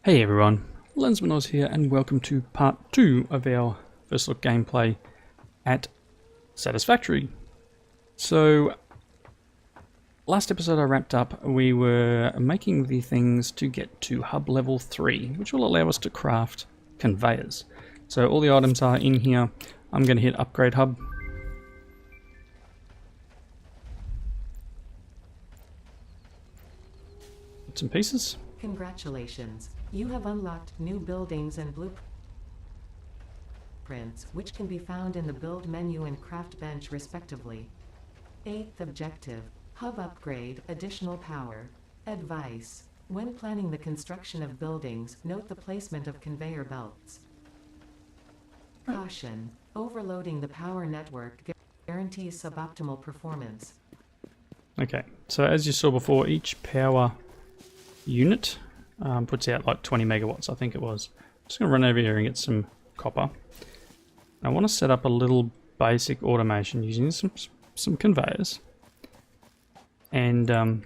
Hey everyone, Lensmanoz here and welcome to part 2 of our first look gameplay at Satisfactory. So, last episode I wrapped up, we were making the things to get to hub level 3, which will allow us to craft conveyors. So all the items are in here. I'm going to hit upgrade hub. Bits and pieces. Congratulations. You have unlocked new buildings and blueprints, which can be found in the build menu and craft bench respectively. 8th objective, hub upgrade, additional power. Advice: when planning the construction of buildings, note the placement of conveyor belts. Caution: overloading the power network guarantees suboptimal performance. Okay, so as you saw before, each power unit puts out like 20 megawatts, I think it was. I'm just going to run over here and get some copper. I want to set up a little basic automation using some conveyors. And I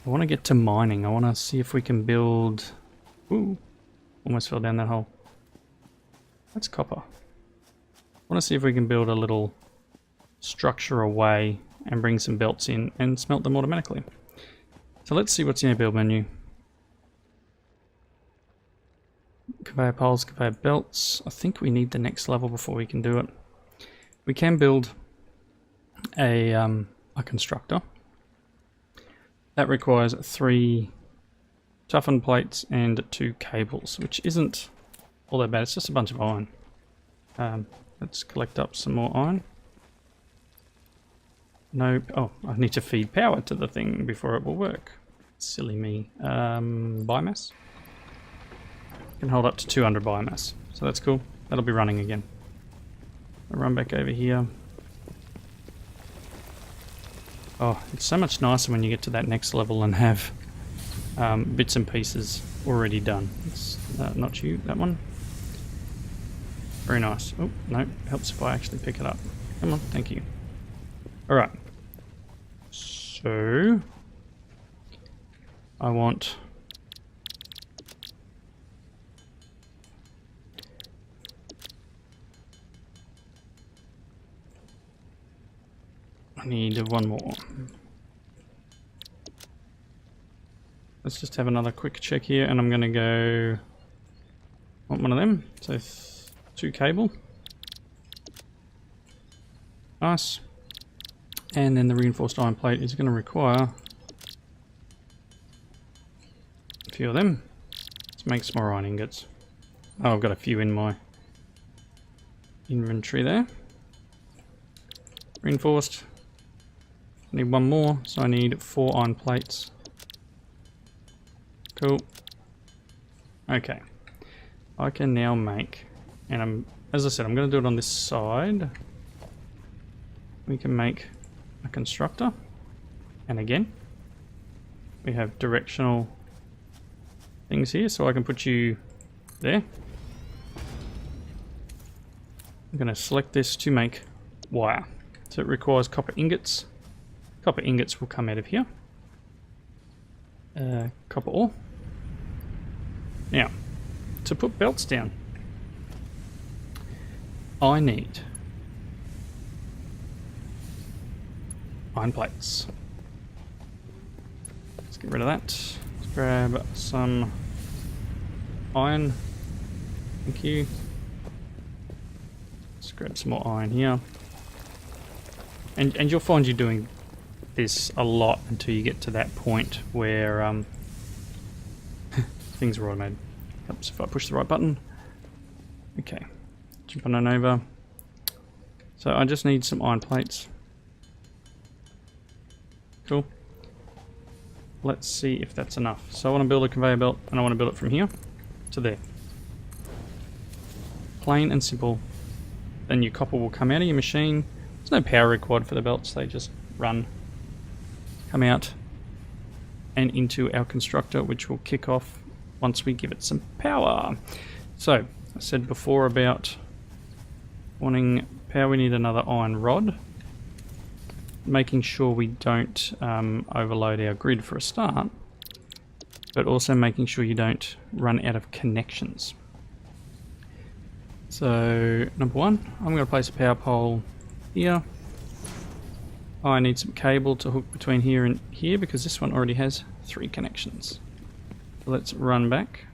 want to get to mining. I want to see if we can build... Ooh, almost fell down that hole. That's copper. I want to see if we can build a little structure away and bring some belts in and smelt them automatically. So let's see what's in our build menu. Conveyor poles, conveyor belts. I think we need the next level before we can do it. We can build a constructor. That requires 3 toughened plates and 2 cables, which isn't all that bad. It's just a bunch of iron. Let's collect up some more iron. Nope. Oh, I need to feed power to the thing before it will work. Silly me. Biomass? Can hold up to 200 biomass. So that's cool. That'll be running again. I'll run back over here. Oh, it's so much nicer when you get to that next level and have bits and pieces already done. It's not you, that one. Very nice. Oh, no. Helps if I actually pick it up. Come on, thank you. Alright. So I want I need one more. Let's just have another quick check here and I'm gonna go want one of them. So 2 cable. Nice. And then the reinforced iron plate is going to require a few of them. Let's make some more iron ingots. Oh, I've got a few in my inventory there. Reinforced. I need one more, so I need 4 iron plates. Cool. Okay. I can now make, and as I said, I'm going to do it on this side. We can make a constructor, and again we have directional things here, so I can put you there. I'm going to select this to make wire, so it requires copper ingots. Copper ingots will come out of here. Copper ore. Now, to put belts down, I need iron plates. Let's get rid of that. Let's grab some iron. Thank you. Let's grab some more iron here. And you'll find you're doing this a lot until you get to that point where things are automated. Helps if I push the right button. Okay. Jumping on over. So I just need some iron plates. Cool. Let's see if that's enough. So I want to build a conveyor belt and I want to build it from here to there. Plain and simple. Then your copper will come out of your machine. There's no power required for the belts, they just run, come out and into our constructor, which will kick off once we give it some power. So I said before about wanting power, we need another iron rod. Making sure we don't overload our grid for a start. but also making sure you don't run out of connections. So number one, I'm going to place a power pole here. I need some cable to hook between here and here because this one already has 3 connections. So let's run back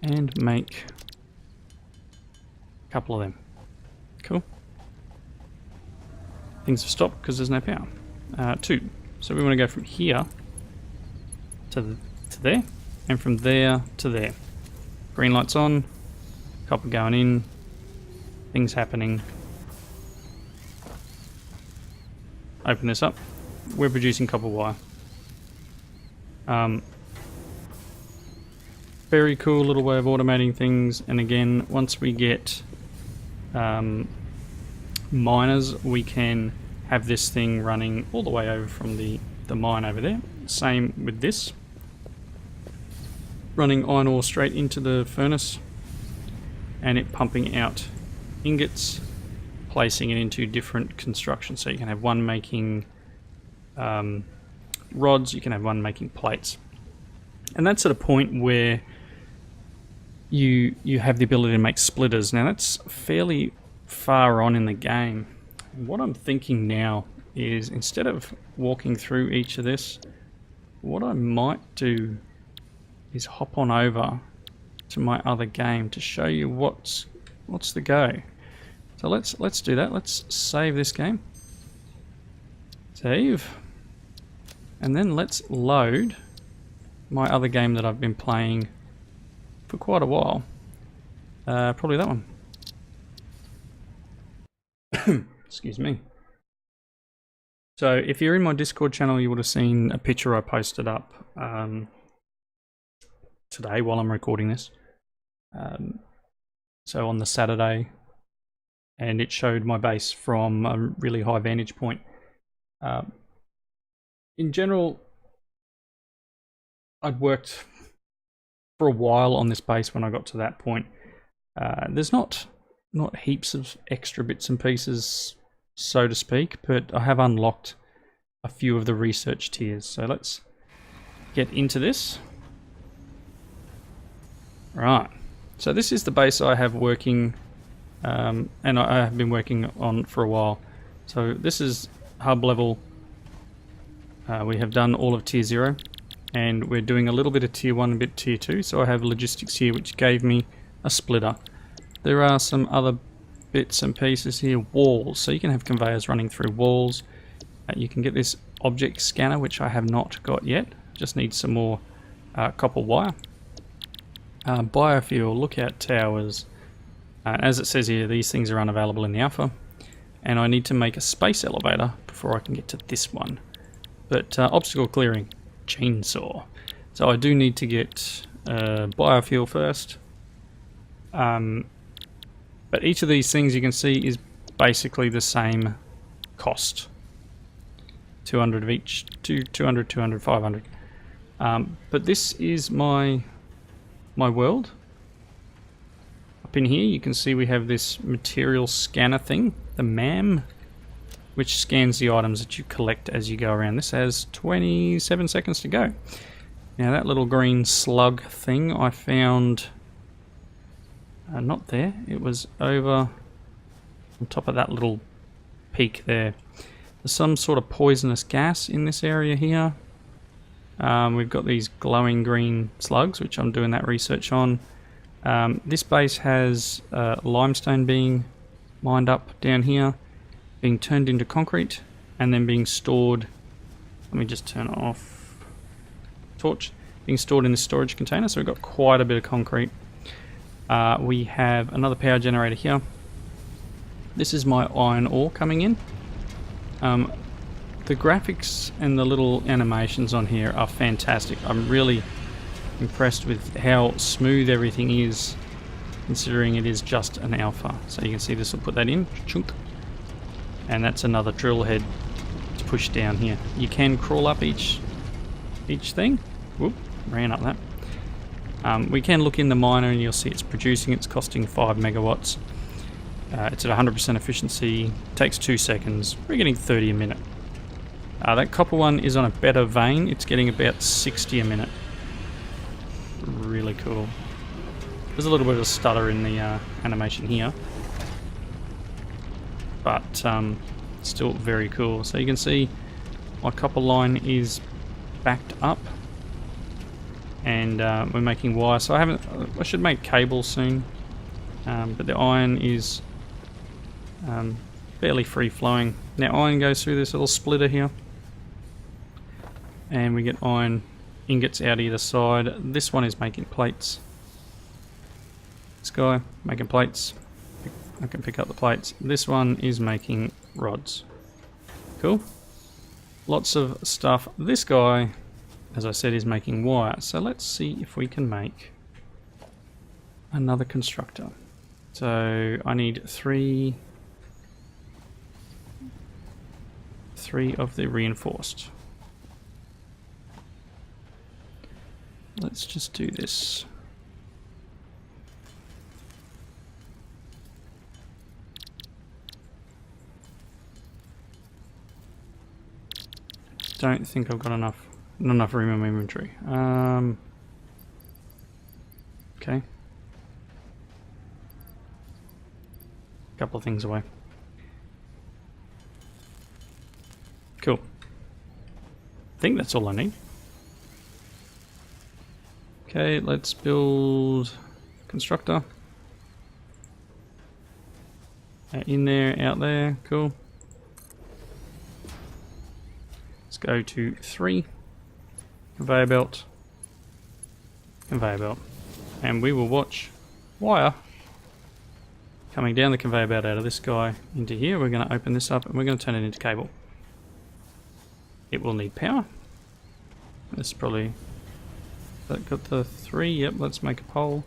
and make a couple of them. Cool. Things have stopped because there's no power. 2. So we want to go from here to there, and from there to there. Green light's on, copper going in, things happening. Open this up. We're producing copper wire. Very cool little way of automating things, and again, once we get miners, we can have this thing running all the way over from the mine over there. Same with this. Running iron ore straight into the furnace and it pumping out ingots, placing it into different constructions. So you can have one making rods, you can have one making plates. And that's at a point where you have the ability to make splitters. Now that's fairly far on in the game. What I'm thinking now is, instead of walking through each of this, what I might do is hop on over to my other game to show you what's the go. So let's do that. Let's save this game. Save. And then let's load my other game that I've been playing for quite a while. Probably that one. Excuse me. So if you're in my Discord channel, you would have seen a picture I posted up today while I'm recording this. So on the Saturday, and it showed my base from a really high vantage point. In general, I'd worked for a while on this base when I got to that point. There's not heaps of extra bits and pieces, so to speak, but I have unlocked a few of the research tiers. So let's get into this. Right, so this is the base I have working, and I have been working on for a while. So this is hub level. We have done all of tier 0, and we're doing a little bit of tier 1 and a bit tier 2. So I have logistics here, which gave me a splitter. There are some other bits and pieces here. Walls, so you can have conveyors running through walls. You can get this object scanner, which I have not got yet. Just need some more copper wire. Biofuel, lookout towers. As it says here, these things are unavailable in the alpha, and I need to make a space elevator before I can get to this one. But obstacle clearing, chainsaw. So I do need to get biofuel first. But each of these things, you can see, is basically the same cost. 200 of each, 200, 200, 500. But this is my world. Up in here, you can see we have this material scanner thing, the MAM, which scans the items that you collect as you go around. This has 27 seconds to go. Now that little green slug thing I found... not there, it was over on top of that little peak there. There's some sort of poisonous gas in this area here. We've got these glowing green slugs, which I'm doing that research on. This base has limestone being mined up down here, being turned into concrete, and then being stored. Let me just turn it off. Torch. Being stored in this storage container, so we've got quite a bit of concrete. We have another power generator here. This is my iron ore coming in. The graphics and the little animations on here are fantastic. I'm really impressed with how smooth everything is, considering it is just an alpha. So you can see this will put that in, chunk, and that's another drill head to push down here. You can crawl up each thing. Whoop, ran up that. We can look in the miner and you'll see it's producing. It's costing 5 megawatts. It's at 100% efficiency. Takes 2 seconds. We're getting 30 a minute. That copper one is on a better vein. It's getting about 60 a minute. Really cool. There's a little bit of a stutter in the animation here. But still very cool. So you can see my copper line is backed up. And we're making wire. So I should make cable soon. But the iron is fairly free flowing. Now iron goes through this little splitter here. And we get iron ingots out either side. This one is making plates. This guy making plates. I can pick up the plates. This one is making rods. Cool. Lots of stuff. This guy, as I said, is making wire. So let's see if we can make another constructor. So I need three of the reinforced. Let's just do this. Don't think I've got not enough room in my inventory. Okay. Couple of things away. Cool. I think that's all I need. Okay, let's build constructor. In there, out there, cool. Let's go to 3. Conveyor belt. Conveyor belt. And we will watch wire coming down the conveyor belt out of this guy into here. We're going to open this up and we're going to turn it into cable. It will need power. This is probably... That got the 3, yep, let's make a pole.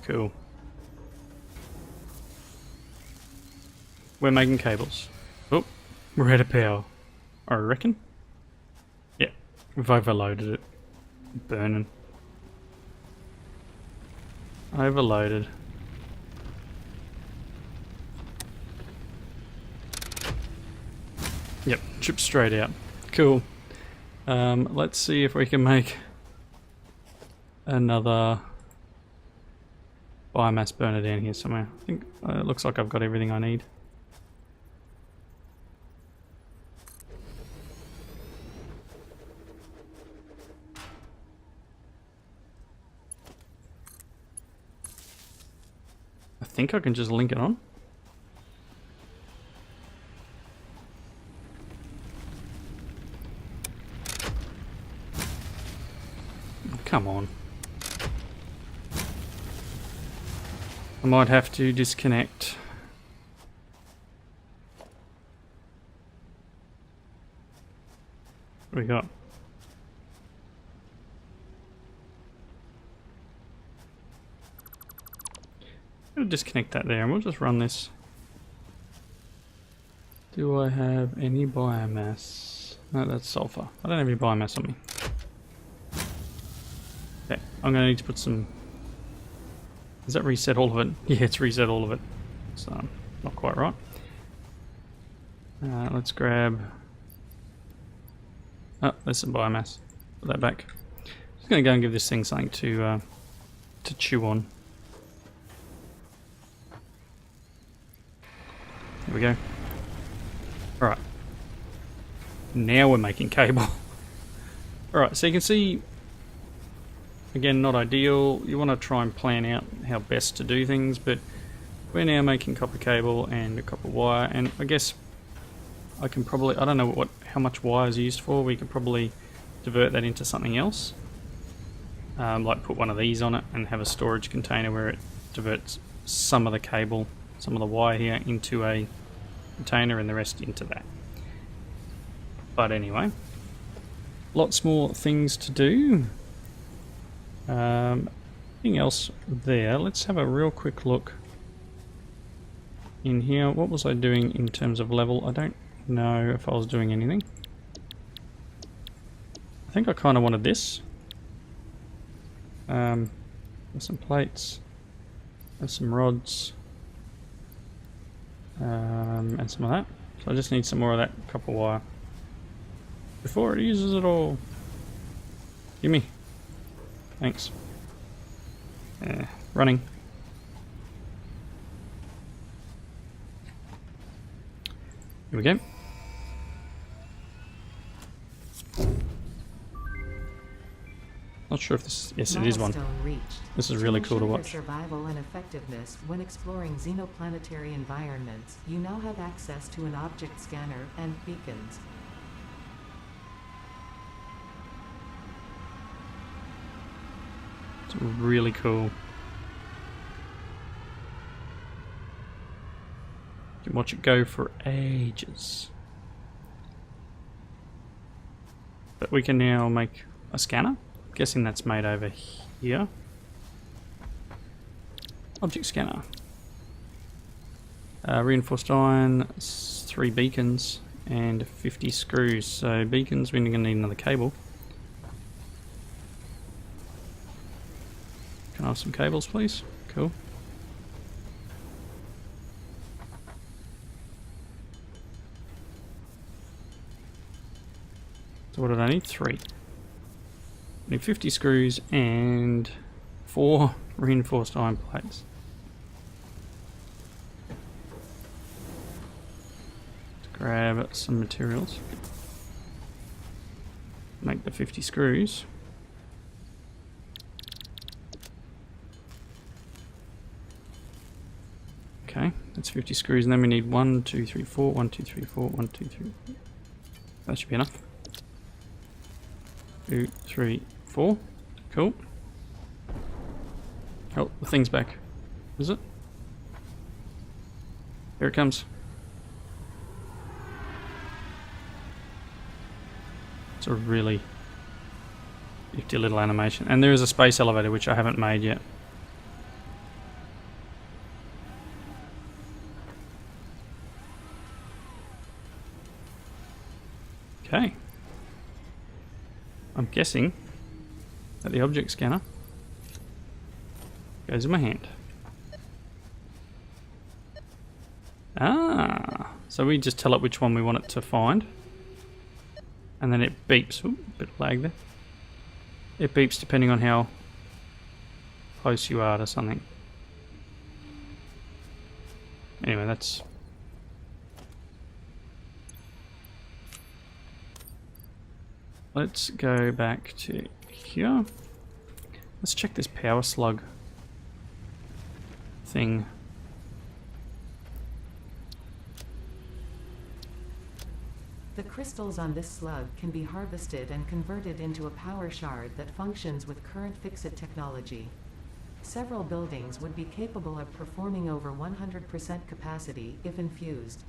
Cool. We're making cables. Oh, we're out of power. I reckon. Yeah, we've overloaded it. Burning. Overloaded. Yep, chip straight out. Cool. Let's see if we can make another biomass burner down here somewhere. I think it looks like I've got everything I need. I think I can just link it on. Come on. I might have to disconnect. What do we got? I'm gonna disconnect that there and we'll just run this. Do I have any biomass? No, that's sulfur. I don't have any biomass on me. Okay, I'm going to need to put some... Does that reset all of it? Yeah, it's reset all of it. It's not quite right. Let's grab... Oh, there's some biomass. Put that back. Just going to go and give this thing something to chew on. There we go. Alright. Now we're making cable. Alright, so you can see... Again, not ideal. You want to try and plan out how best to do things, but we're now making copper cable and a copper wire, and I guess I can probably, I don't know how much wire is used for. We could probably divert that into something else, like put one of these on it and have a storage container where it diverts some of the cable, some of the wire here into a container and the rest into that. But anyway, lots more things to do. Anything else there? Let's have a real quick look in here. What was I doing in terms of level? I don't know if I was doing anything. I think I kind of wanted this. Some plates. There's some rods. And some of that. So I just need some more of that copper wire before it uses it all. Gimme. Thanks. Running. Here we go. Not sure if this... Yes, it is one. Milestone reached. This is really cool to ensure your watch. survival and effectiveness when exploring xenoplanetary environments, you now have access to an object scanner and beacons. It's really cool. You can watch it go for ages. But we can now make a scanner. Guessing that's made over here. Object scanner. Reinforced iron, 3 beacons, and 50 screws. So beacons, we're going to need another cable. Can I have some cables, please? Cool. So what did I need? 3. I need 50 screws and 4 reinforced iron plates. Let's grab some materials. Make the 50 screws. Okay, that's 50 screws, and then we need 1, 2, 3, 4, 1, 2, 3, 4, 1, 2, 3, 4. That should be enough. 2, 3, 4. Cool. Oh, the thing's back. Is it? Here it comes. It's a really nifty little animation. And there is a space elevator which I haven't made yet. Okay. I'm guessing that the object scanner goes in my hand. Ah, so we just tell it which one we want it to find. And then it beeps. Ooh, bit of lag there. It beeps depending on how close you are to something. Anyway, that's... Let's go back to here. Let's check this power slug thing. The crystals on this slug can be harvested and converted into a power shard that functions with current fix-it technology. Several buildings would be capable of performing over 100% capacity if infused.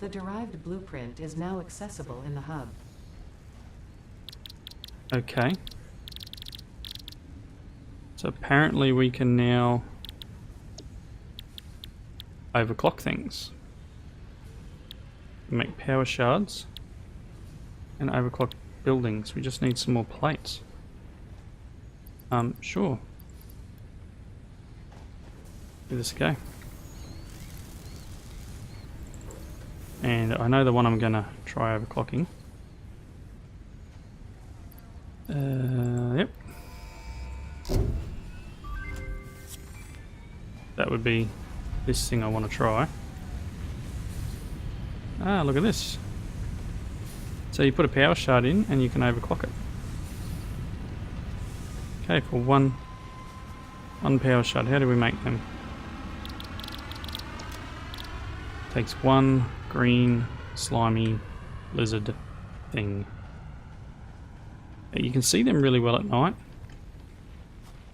The derived blueprint is now accessible in the hub. Okay. So apparently we can now overclock things. Make power shards and overclock buildings. We just need some more plates. Sure. Give this a go. And I know the one I'm gonna try overclocking. Yep. That would be this thing I want to try. Ah, look at this. So you put a power shard in and you can overclock it. Okay, for one power shard, how do we make them? Takes one green slimy lizard thing. You can see them really well at night.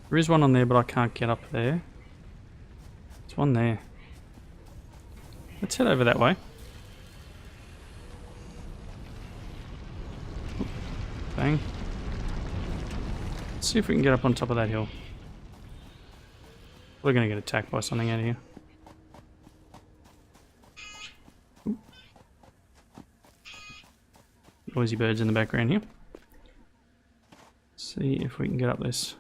There is one on there, but I can't get up there. There's one there. Let's head over that way. Bang. Let's see if we can get up on top of that hill. We're going to get attacked by something out of here. Ooh. Noisy birds in the background here. See if we can get up this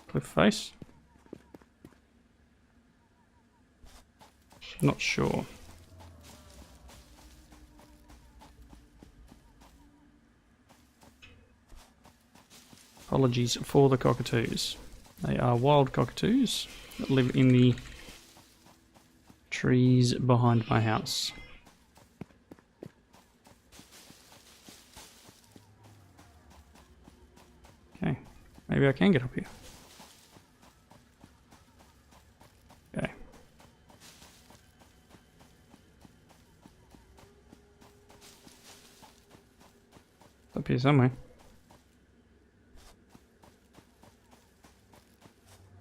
cliff face. Not sure. Apologies for the cockatoos. They are wild cockatoos that live in the trees behind my house. Okay, maybe I can get up here. Okay. It's up here somewhere.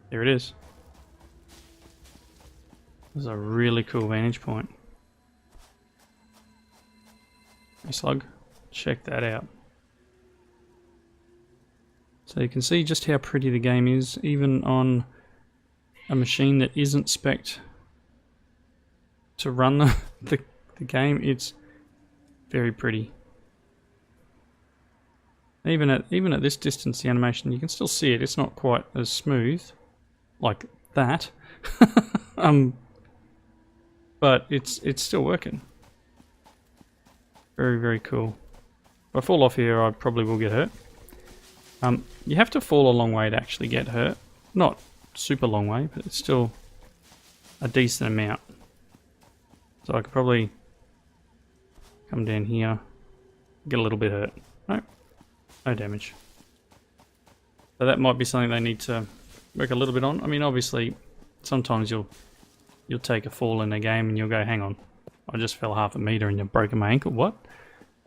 There it is. This is a really cool vantage point. Hey slug, check that out. So you can see just how pretty the game is, even on a machine that isn't spec'd to run the game. It's very pretty. Even at this distance, the animation, you can still see it. It's not quite as smooth like that, but it's still working. Very, very cool. If I fall off here, I probably will get hurt. You have to fall a long way to actually get hurt. Not super long way, but it's still a decent amount. So I could probably come down here, get a little bit hurt. Nope, no damage. So that might be something they need to work a little bit on. I mean, obviously, sometimes you'll take a fall in a game and you'll go, hang on, I just fell half a meter and you've broken my ankle. What?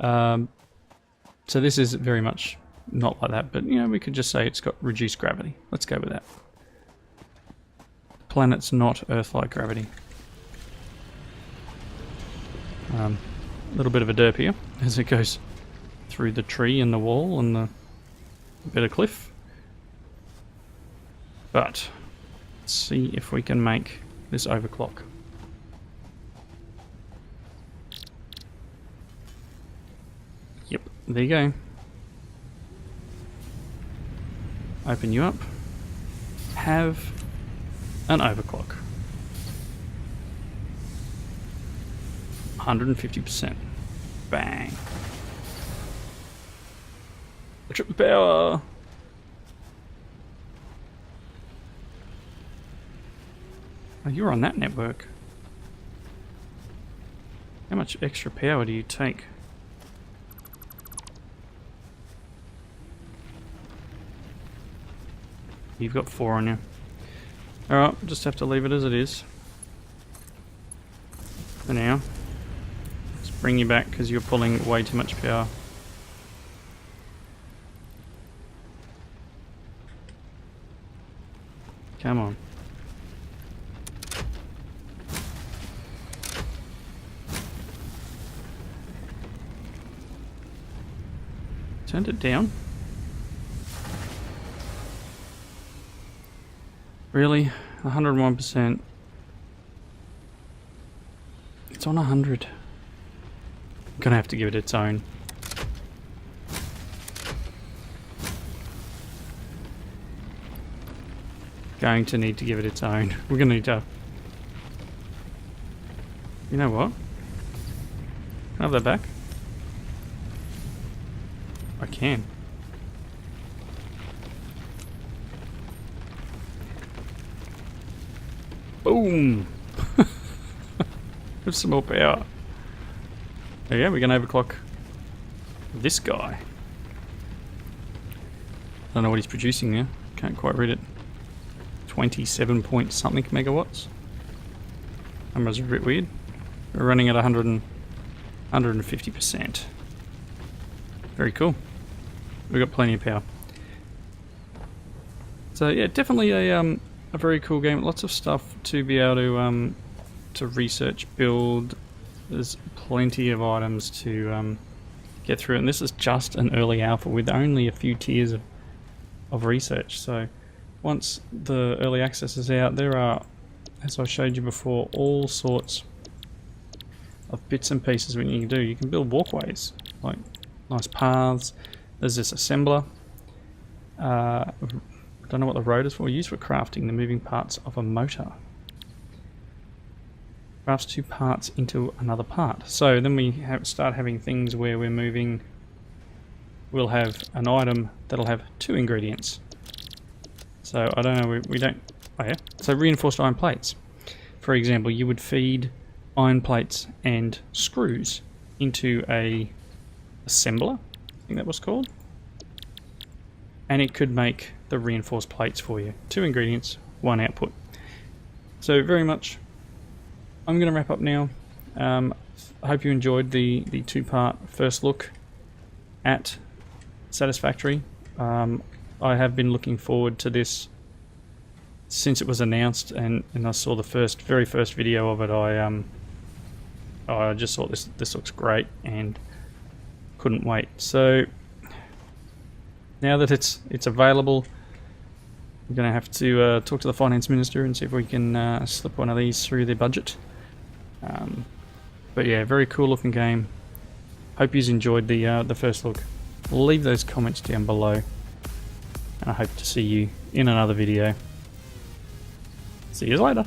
So this is very much not like that, but you know, we could just say it's got reduced gravity. Let's go with that. Planet's not Earth-like gravity. A little bit of a derp here as it goes through the tree and the wall and the bit of cliff. But let's see if we can make this overclock. Yep, there you go. Open you up. Have an overclock. 150%. Bang. Triple power. Oh, you're on that network. How much extra power do you take? You've got 4 on you. Alright, just have to leave it as it is. For now. Let's bring you back because you're pulling way too much power. Come on. Turned it down. Really? 101%. It's on 100. I'm gonna have to give it its own. Going to need to give it its own. We're gonna need to... You know what? Can I have that back? I can. Boom! Have some more power. There you go, we're gonna overclock this guy. I don't know what he's producing now. Can't quite read it. 27 point something megawatts. Numbers are a bit weird. We're running at 150%. Very cool. We've got plenty of power. So yeah, definitely a very cool game. Lots of stuff to be able to research, build. There's plenty of items to get through, and this is just an early alpha with only a few tiers of research. So once the early access is out, there are, as I showed you before, all sorts of bits and pieces what you can do. You can build walkways, like nice paths. There's this assembler. I don't know what the road is for. Used for crafting the moving parts of a motor. crafts 2 parts into another part. So then we start having things where we're moving. We'll have an item that'll have 2 ingredients. So I don't know, we don't. Oh yeah. So reinforced iron plates. For example, you would feed iron plates and screws into a assembler, I think that was called, and it could make the reinforced plates for you. 2 ingredients, 1 output. So very much, I'm going to wrap up now. I hope you enjoyed the 2-part first look at Satisfactory. I have been looking forward to this since it was announced, and I saw the very first video of it. I just thought this looks great and couldn't wait. So now that it's available, we're going to have to talk to the finance minister and see if we can slip one of these through their budget. But yeah, very cool looking game. Hope you've enjoyed the first look. Leave those comments down below, and I hope to see you in another video. See you later.